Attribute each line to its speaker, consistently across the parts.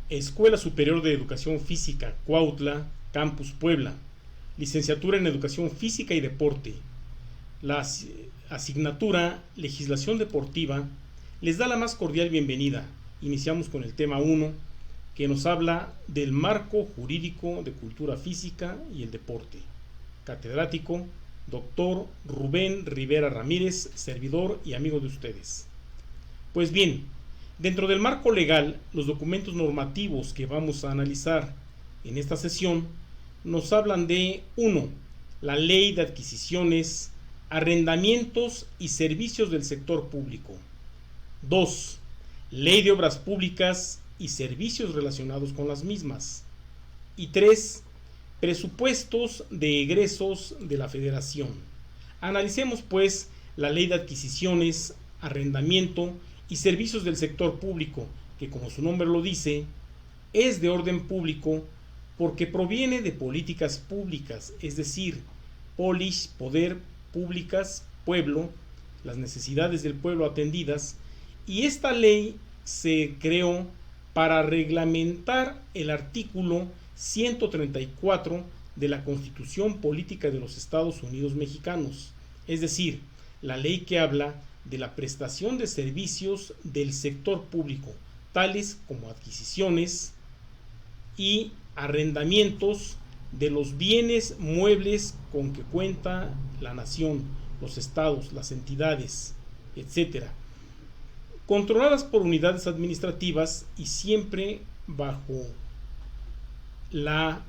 Speaker 1: Escuela Superior de Educación Física, Cuautla, Campus Puebla. Licenciatura en Educación Física y Deporte. La asignatura Legislación Deportiva les da la más cordial bienvenida. Iniciamos con el tema 1, que nos habla del marco jurídico de cultura física y el deporte. Catedrático, doctor Rubén Rivera Ramírez, servidor y amigo de ustedes. Pues bien, dentro del marco legal, los documentos normativos que vamos a analizar en esta sesión nos hablan de 1. La Ley de Adquisiciones, Arrendamientos y Servicios del Sector Público. 2. Ley de Obras Públicas y Servicios relacionados con las mismas. Y 3. Presupuestos de egresos de la Federación. Analicemos pues la Ley de Adquisiciones, Arrendamiento y Servicios del Sector Público, que como su nombre lo dice, es de orden público porque proviene de políticas públicas, es decir, polis, poder, públicas, pueblo, las necesidades del pueblo atendidas, y esta ley se creó para reglamentar el artículo 134 de la Constitución Política de los Estados Unidos Mexicanos, es decir, la ley que habla de la prestación de servicios del sector público, tales como adquisiciones y arrendamientos de los bienes muebles con que cuenta la nación, los estados, las entidades, etc., controladas por unidades administrativas y siempre bajo la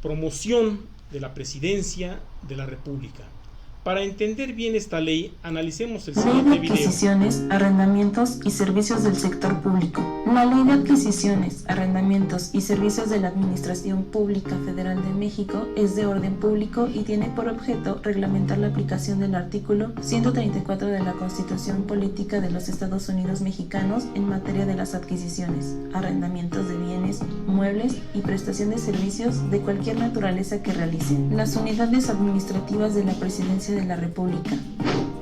Speaker 1: promoción de la Presidencia de la República. Para entender bien esta ley, analicemos el siguiente video.
Speaker 2: Ley de Adquisiciones, Arrendamientos y Servicios del Sector Público. La Ley de Adquisiciones, Arrendamientos y Servicios de la Administración Pública Federal de México es de orden público y tiene por objeto reglamentar la aplicación del artículo 134 de la Constitución Política de los Estados Unidos Mexicanos en materia de las adquisiciones, arrendamientos de bienes, muebles y prestación de servicios de cualquier naturaleza que realicen las unidades administrativas de la Presidencia de la República,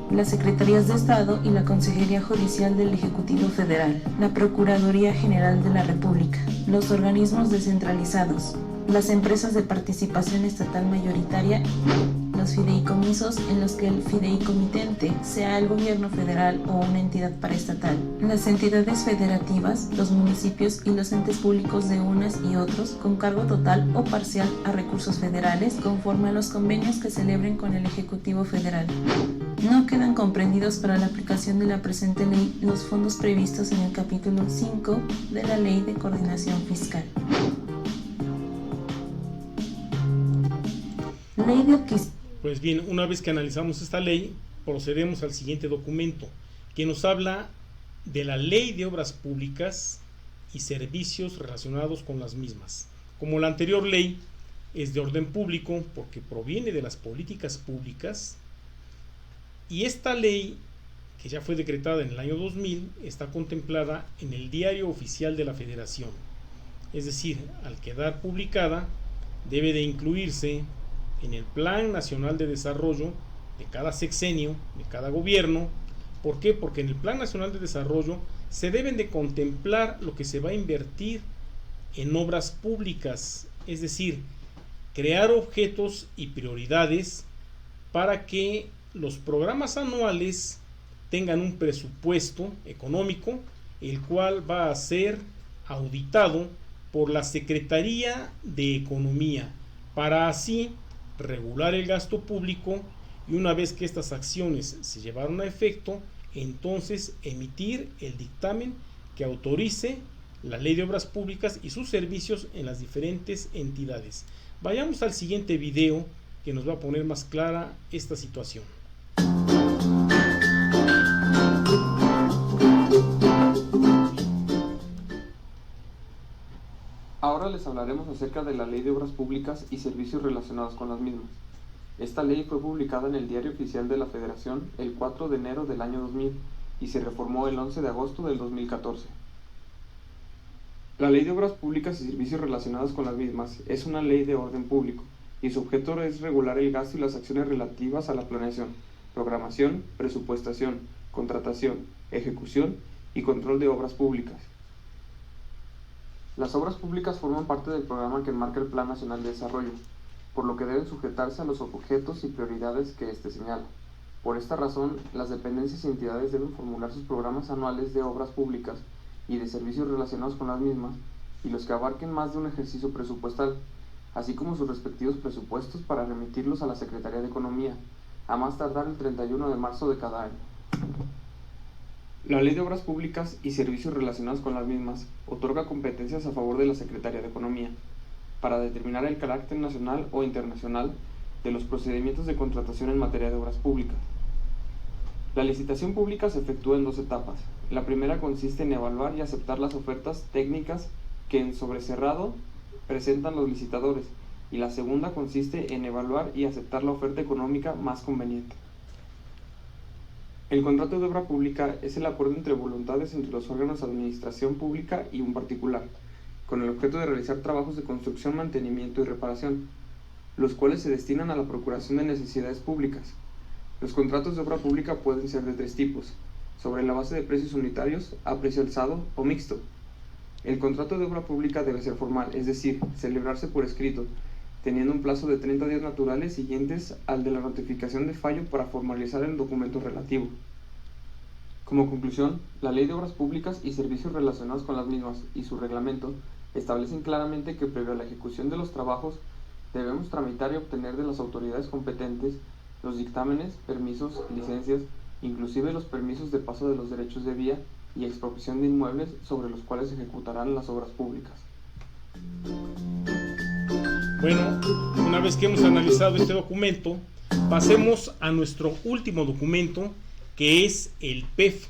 Speaker 2: las Secretarías de Estado y la Consejería Judicial del Ejecutivo Federal, la Procuraduría General de la República, los organismos descentralizados, las empresas de participación estatal mayoritaria, los fideicomisos en los que el fideicomitente sea el gobierno federal o una entidad paraestatal, las entidades federativas, los municipios y los entes públicos de unas y otros con cargo total o parcial a recursos federales conforme a los convenios que celebren con el Ejecutivo Federal. No quedan comprendidos para la aplicación de la presente ley los fondos previstos en el capítulo 5 de la Ley de Coordinación Fiscal. Ley de Adquisición.
Speaker 1: Pues bien, una vez que analizamos esta ley, procedemos al siguiente documento, que nos habla de la Ley de Obras Públicas y Servicios relacionados con las mismas. Como la anterior ley es de orden público porque proviene de las políticas públicas, y esta ley, que ya fue decretada en el año 2000, está contemplada en el Diario Oficial de la Federación. Es decir, al quedar publicada, debe de incluirse en el Plan Nacional de Desarrollo de cada sexenio, de cada gobierno. ¿Por qué? Porque en el Plan Nacional de Desarrollo se deben de contemplar lo que se va a invertir en obras públicas, es decir, crear objetos y prioridades para que los programas anuales tengan un presupuesto económico, el cual va a ser auditado por la Secretaría de Economía, para así regular el gasto público, y una vez que estas acciones se llevaron a efecto, entonces emitir el dictamen que autorice la Ley de Obras Públicas y sus servicios en las diferentes entidades. Vayamos al siguiente video que nos va a poner más clara esta situación.
Speaker 3: Ahora les hablaremos acerca de la Ley de Obras Públicas y Servicios relacionados con las mismas. Esta ley fue publicada en el Diario Oficial de la Federación el 4 de enero del año 2000 y se reformó el 11 de agosto del 2014. La Ley de Obras Públicas y Servicios relacionados con las mismas es una ley de orden público y su objeto es regular el gasto y las acciones relativas a la planeación, programación, presupuestación, contratación, ejecución y control de obras públicas. Las obras públicas forman parte del programa que enmarca el Plan Nacional de Desarrollo, por lo que deben sujetarse a los objetos y prioridades que éste señala. Por esta razón, las dependencias y entidades deben formular sus programas anuales de obras públicas y de servicios relacionados con las mismas, y los que abarquen más de un ejercicio presupuestal, así como sus respectivos presupuestos para remitirlos a la Secretaría de Economía, a más tardar el 31 de marzo de cada año. La Ley de Obras Públicas y Servicios Relacionados con las mismas otorga competencias a favor de la Secretaría de Economía para determinar el carácter nacional o internacional de los procedimientos de contratación en materia de obras públicas. La licitación pública se efectúa en 2 etapas. La primera consiste en evaluar y aceptar las ofertas técnicas que en sobrecerrado presentan los licitadores, y la segunda consiste en evaluar y aceptar la oferta económica más conveniente. El contrato de obra pública es el acuerdo entre voluntades entre los órganos de administración pública y un particular, con el objeto de realizar trabajos de construcción, mantenimiento y reparación, los cuales se destinan a la procuración de necesidades públicas. Los contratos de obra pública pueden ser de 3 tipos, sobre la base de precios unitarios, a precio alzado o mixto. El contrato de obra pública debe ser formal, es decir, celebrarse por escrito, teniendo un plazo de 30 días naturales siguientes al de la notificación de fallo para formalizar el documento relativo. Como conclusión, la Ley de Obras Públicas y Servicios Relacionados con las mismas y su reglamento establecen claramente que previo a la ejecución de los trabajos debemos tramitar y obtener de las autoridades competentes los dictámenes, permisos, licencias, inclusive los permisos de paso de los derechos de vía y expropiación de inmuebles sobre los cuales se ejecutarán las obras públicas.
Speaker 1: Bueno, una vez que hemos analizado este documento, pasemos a nuestro último documento, que es el PEF,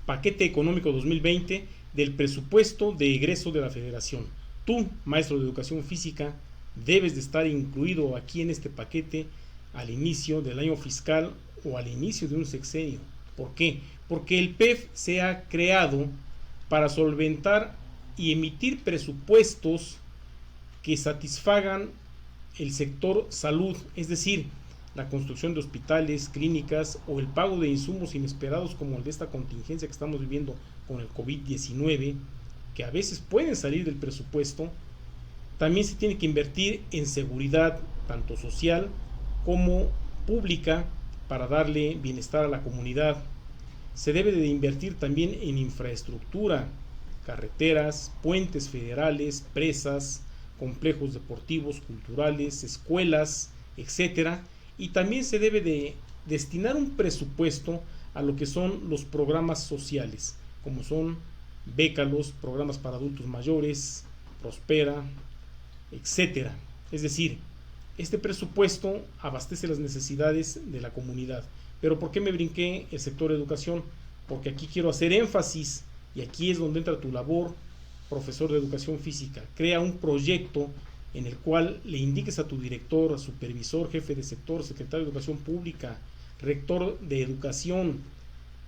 Speaker 1: Paquete Económico 2020 del Presupuesto de Egreso de la Federación. Tú, maestro de Educación Física, debes de estar incluido aquí en este paquete al inicio del año fiscal o al inicio de un sexenio. ¿Por qué? Porque el PEF se ha creado para solventar y emitir presupuestos que satisfagan el sector salud, es decir, la construcción de hospitales, clínicas o el pago de insumos inesperados como el de esta contingencia que estamos viviendo con el COVID-19, que a veces pueden salir del presupuesto. También se tiene que invertir en seguridad, tanto social como pública, para darle bienestar a la comunidad. Se debe de invertir también en infraestructura, carreteras, puentes federales, presas, complejos deportivos, culturales, escuelas, etcétera. Y también se debe de destinar un presupuesto a lo que son los programas sociales, como son Bécalos, programas para adultos mayores, Prospera, etcétera. Es decir, este presupuesto abastece las necesidades de la comunidad. Pero ¿por qué me brinqué el sector educación? Porque aquí quiero hacer énfasis, y aquí es donde entra tu labor, profesor de educación física. Crea un proyecto en el cual le indiques a tu director, a supervisor, jefe de sector, secretario de educación pública, rector de educación,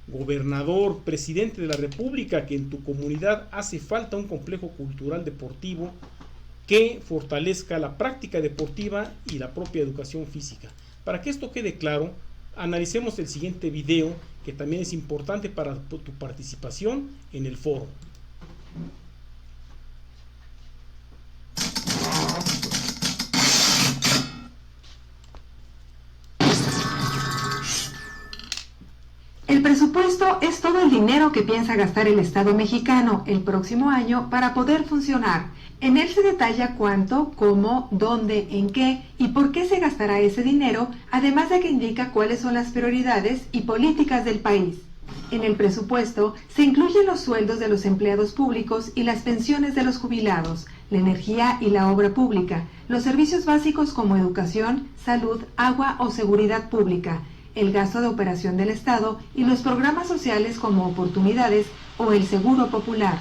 Speaker 1: gobernador, presidente de la república, que en tu comunidad hace falta un complejo cultural deportivo que fortalezca la práctica deportiva y la propia educación física. Para que esto quede claro, analicemos el siguiente video, que también es importante para tu participación en el foro.
Speaker 4: El presupuesto es todo el dinero que piensa gastar el Estado mexicano el próximo año para poder funcionar. En él se detalla cuánto, cómo, dónde, en qué y por qué se gastará ese dinero, además de que indica cuáles son las prioridades y políticas del país. En el presupuesto se incluyen los sueldos de los empleados públicos y las pensiones de los jubilados, la energía y la obra pública, los servicios básicos como educación, salud, agua o seguridad pública, el gasto de operación del Estado y los programas sociales como oportunidades o el seguro popular.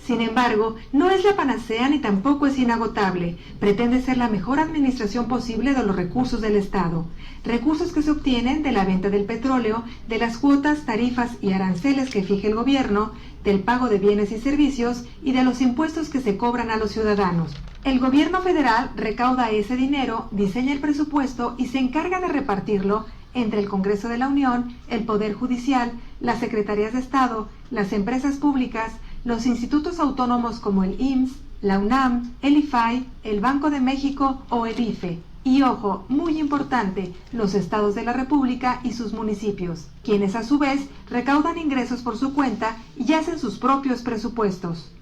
Speaker 4: Sin embargo, no es la panacea ni tampoco es inagotable. Pretende ser la mejor administración posible de los recursos del Estado. Recursos que se obtienen de la venta del petróleo, de las cuotas, tarifas y aranceles que fije el gobierno, del pago de bienes y servicios y de los impuestos que se cobran a los ciudadanos. El gobierno federal recauda ese dinero, diseña el presupuesto y se encarga de repartirlo entre el Congreso de la Unión, el Poder Judicial, las Secretarías de Estado, las empresas públicas, los institutos autónomos como el IMSS, la UNAM, el IFAI, el Banco de México o el IFE. Y ojo, muy importante, los estados de la República y sus municipios, quienes a su vez recaudan ingresos por su cuenta y hacen sus propios presupuestos.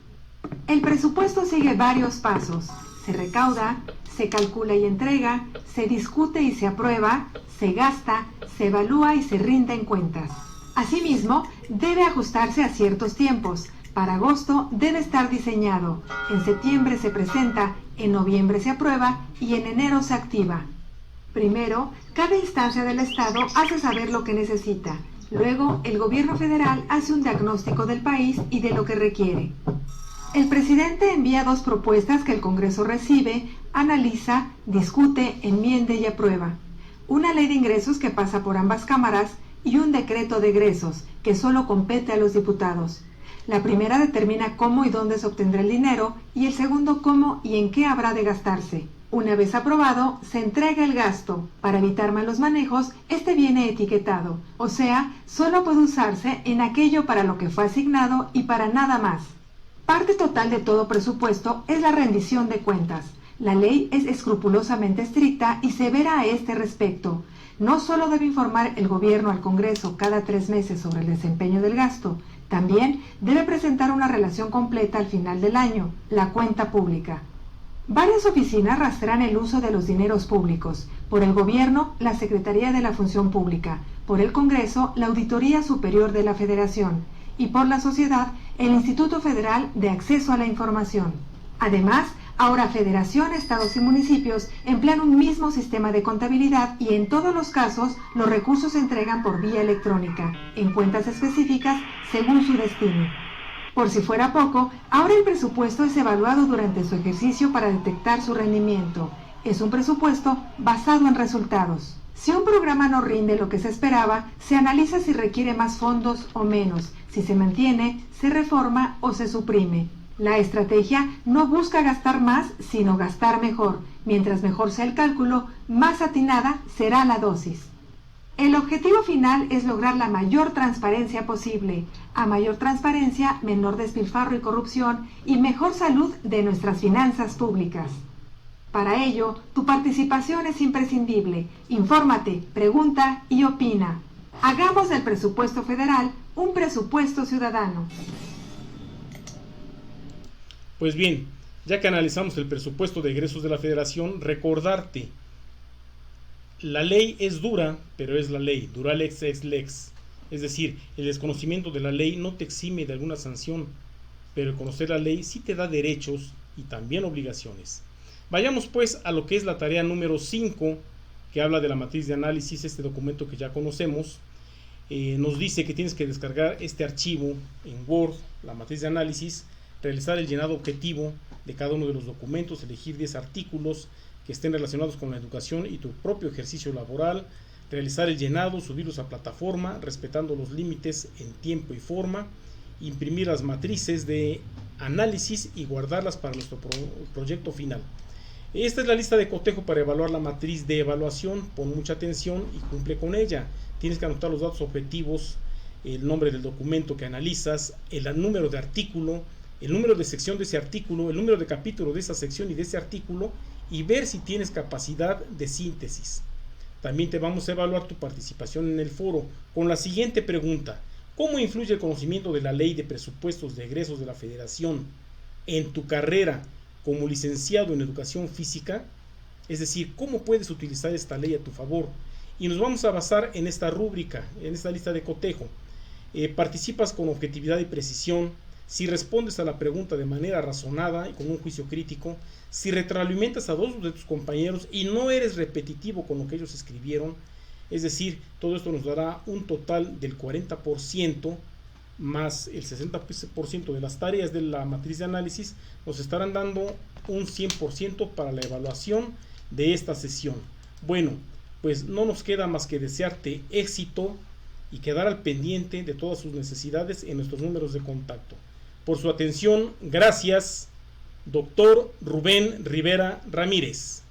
Speaker 4: El presupuesto sigue varios pasos. Se recauda, se calcula y entrega, se discute y se aprueba, se gasta, se evalúa y se rinde en cuentas. Asimismo, debe ajustarse a ciertos tiempos. Para agosto debe estar diseñado, en septiembre se presenta, en noviembre se aprueba y en enero se activa. Primero, cada instancia del Estado hace saber lo que necesita. Luego, el gobierno federal hace un diagnóstico del país y de lo que requiere. El presidente envía 2 propuestas que el Congreso recibe, analiza, discute, enmiende y aprueba. Una ley de ingresos que pasa por ambas cámaras y un decreto de egresos que solo compete a los diputados. La primera determina cómo y dónde se obtendrá el dinero y el segundo cómo y en qué habrá de gastarse. Una vez aprobado, se entrega el gasto. Para evitar malos manejos, este viene etiquetado, o sea, solo puede usarse en aquello para lo que fue asignado y para nada más. Parte total de todo presupuesto es la rendición de cuentas. La ley es escrupulosamente estricta y severa a este respecto. No solo debe informar el gobierno al Congreso cada 3 meses sobre el desempeño del gasto, también debe presentar una relación completa al final del año, la cuenta pública. Varias oficinas rastrean el uso de los dineros públicos. Por el Gobierno, la Secretaría de la Función Pública. Por el Congreso, la Auditoría Superior de la Federación. Y por la sociedad, el Instituto Federal de Acceso a la Información. Además, ahora Federación, estados y municipios emplean un mismo sistema de contabilidad y en todos los casos los recursos se entregan por vía electrónica, en cuentas específicas según su destino. Por si fuera poco, ahora el presupuesto es evaluado durante su ejercicio para detectar su rendimiento. Es un presupuesto basado en resultados. Si un programa no rinde lo que se esperaba, se analiza si requiere más fondos o menos, si se mantiene, se reforma o se suprime. La estrategia no busca gastar más, sino gastar mejor. Mientras mejor sea el cálculo, más atinada será la dosis. El objetivo final es lograr la mayor transparencia posible. A mayor transparencia, menor despilfarro y corrupción y mejor salud de nuestras finanzas públicas. Para ello, tu participación es imprescindible. Infórmate, pregunta y opina. Hagamos del presupuesto federal un presupuesto ciudadano.
Speaker 1: Pues bien, ya que analizamos el presupuesto de egresos de la Federación, recordarte, la ley es dura, pero es la ley, dura lex ex lex, es decir, el desconocimiento de la ley no te exime de alguna sanción, pero el conocer la ley sí te da derechos y también obligaciones. Vayamos pues a lo que es la tarea número 5, que habla de la matriz de análisis, este documento que ya conocemos. Nos dice que tienes que descargar este archivo en Word, la matriz de análisis, realizar el llenado objetivo de cada uno de los documentos, elegir 10 artículos que estén relacionados con la educación y tu propio ejercicio laboral, realizar el llenado, subirlos a plataforma, respetando los límites en tiempo y forma, imprimir las matrices de análisis y guardarlas para nuestro proyecto final. Esta es la lista de cotejo para evaluar la matriz de evaluación. Pon mucha atención y cumple con ella. Tienes que anotar los datos objetivos, el nombre del documento que analizas, el número de artículo, el número de sección de ese artículo, el número de capítulo de esa sección y de ese artículo, y ver si tienes capacidad de síntesis. También te vamos a evaluar tu participación en el foro con la siguiente pregunta: ¿cómo influye el conocimiento de la ley de presupuestos de egresos de la Federación en tu carrera como licenciado en educación física? Es decir, ¿cómo puedes utilizar esta ley a tu favor? Y nos vamos a basar en esta rúbrica, en esta lista de cotejo. Participas con objetividad y precisión, si respondes a la pregunta de manera razonada y con un juicio crítico, si retroalimentas a 2 de tus compañeros y no eres repetitivo con lo que ellos escribieron, es decir, todo esto nos dará un total del 40% más el 60% de las tareas de la matriz de análisis, nos estarán dando un 100% para la evaluación de esta sesión. Bueno, pues no nos queda más que desearte éxito y quedar al pendiente de todas sus necesidades en nuestros números de contacto. Por su atención, gracias, Dr. Rubén Rivera Ramírez.